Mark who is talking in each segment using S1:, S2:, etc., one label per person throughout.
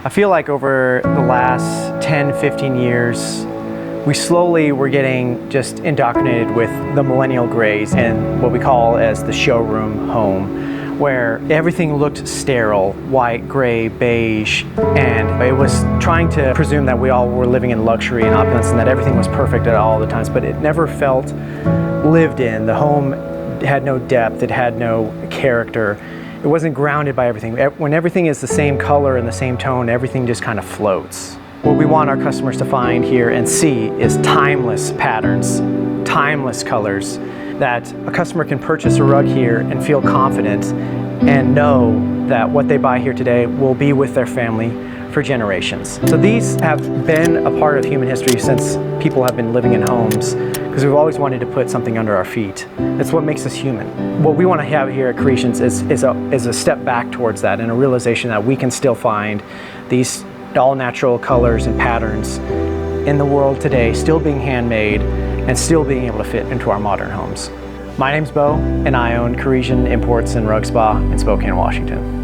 S1: I feel like over the last 10, 15 years, we slowly were getting just indoctrinated with the millennial grays and what we call as the showroom home, where everything looked sterile, white, gray, beige, and it was trying to presume that we all were living in luxury and opulence and that everything was perfect at all the times, but it never felt lived in. The home had no depth, it had no character. It wasn't grounded by everything. When everything is the same color and the same tone, everything just kind of floats. What we want our customers to find here and see is timeless patterns, timeless colors, that a customer can purchase a rug here and feel confident and know that what they buy here today will be with their family for generations. So these have been a part of human history since people have been living in homes, because we've always wanted to put something under our feet. It's what makes us human. What we want to have here at Kirishians is a step back towards that, and a realization that we can still find these all-natural colors and patterns in the world today, still being handmade and still being able to fit into our modern homes. My name's Bo, and I own Kirishian Imports and RugSpa in Spokane, Washington.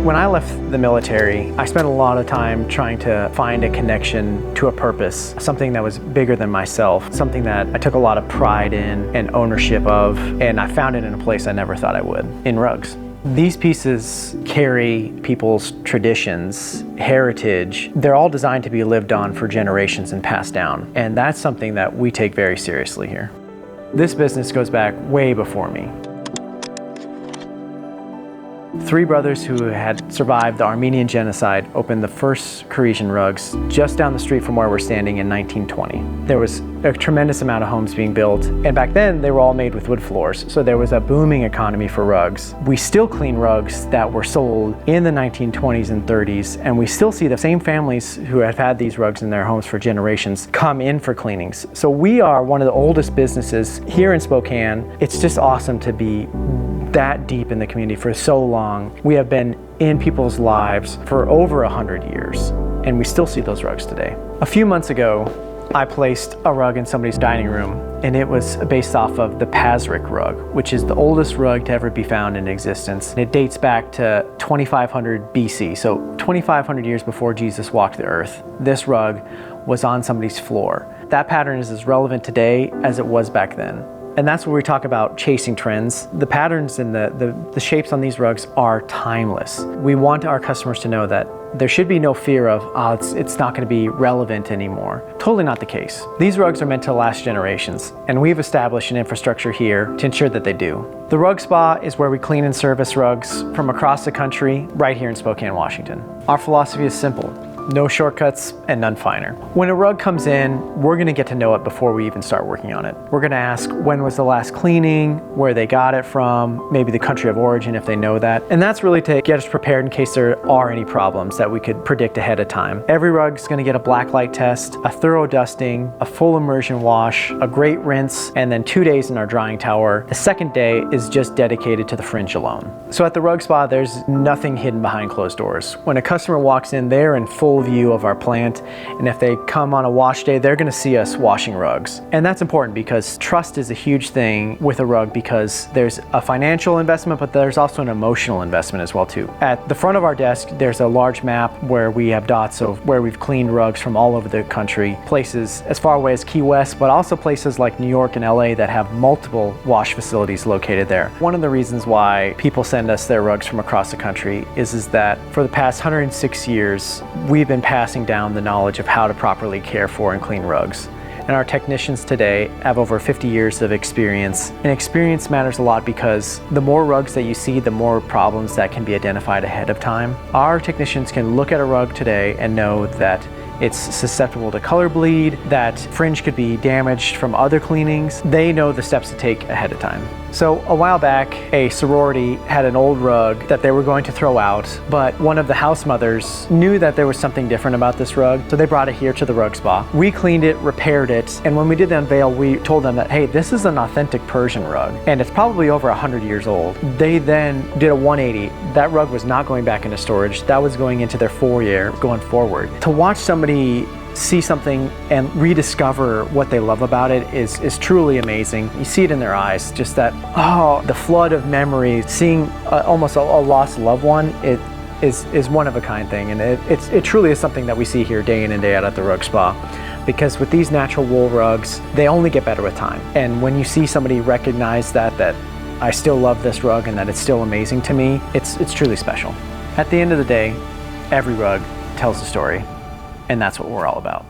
S1: When I left the military, I spent a lot of time trying to find a connection to a purpose, something that was bigger than myself, something that I took a lot of pride in and ownership of, and I found it in a place I never thought I would, in rugs. These pieces carry people's traditions, heritage. They're all designed to be lived on for generations and passed down, and that's something that we take very seriously here. This business goes back way before me. Three brothers who had survived the Armenian genocide opened the first Kirishian rugs just down the street from where we're standing in 1920. There was a tremendous amount of homes being built, and back then they were all made with wood floors, so there was a booming economy for rugs. We still clean rugs that were sold in the 1920s and 30s, and we still see the same families who have had these rugs in their homes for generations come in for cleanings. So we are one of the oldest businesses here in Spokane. It's just awesome to be that deep in the community for so long. We have been in people's lives for over 100 years, and we still see those rugs today. A few months ago, I placed a rug in somebody's dining room, and it was based off of the Pazric rug, which is the oldest rug to ever be found in existence. It dates back to 2500 BC, so 2500 years before Jesus walked the earth. This rug was on somebody's floor. That pattern is as relevant today as it was back then. And that's where we talk about chasing trends. The patterns and the shapes on these rugs are timeless. We want our customers to know that there should be no fear of, it's not gonna be relevant anymore. Totally not the case. These rugs are meant to last generations, and we've established an infrastructure here to ensure that they do. The RugSpa is where we clean and service rugs from across the country, right here in Spokane, Washington. Our philosophy is simple: no shortcuts and none finer. When a rug comes in, we're gonna get to know it before we even start working on it. We're gonna ask when was the last cleaning, where they got it from, maybe the country of origin if they know that. And that's really to get us prepared in case there are any problems that we could predict ahead of time. Every rug's gonna get a black light test, a thorough dusting, a full immersion wash, a great rinse, and then 2 days in our drying tower. The second day is just dedicated to the fringe alone. So at the RugSpa, there's nothing hidden behind closed doors. When a customer walks in, they're in full view of our plant, and if they come on a wash day, they're going to see us washing rugs. And that's important because trust is a huge thing with a rug, because there's a financial investment, but there's also an emotional investment as well too. At the front of our desk, there's a large map where we have dots of where we've cleaned rugs from all over the country, places as far away as Key West, but also places like New York and LA that have multiple wash facilities located there. One of the reasons why people send us their rugs from across the country is that for the past 106 years, we've been passing down the knowledge of how to properly care for and clean rugs. And our technicians today have over 50 years of experience. And experience matters a lot because the more rugs that you see, the more problems that can be identified ahead of time. Our technicians can look at a rug today and know that it's susceptible to color bleed, that fringe could be damaged from other cleanings. They know the steps to take ahead of time. So a while back, a sorority had an old rug that they were going to throw out, but one of the house mothers knew that there was something different about this rug, so they brought it here to the RugSpa. We cleaned it, repaired it, and when we did the unveil, we told them that, hey, this is an authentic Persian rug, and it's probably over 100 years old. They then did a 180. That rug was not going back into storage. That was going into their foyer going forward. To watch somebody see something and rediscover what they love about it is truly amazing. You see it in their eyes, just that, oh, the flood of memories, seeing almost a lost loved one, it is one of a kind thing, and it truly is something that we see here day in and day out at the Rug Spa. Because with these natural wool rugs, they only get better with time. And when you see somebody recognize that I still love this rug and that it's still amazing to me, it's truly special. At the end of the day, every rug tells a story, and that's what we're all about.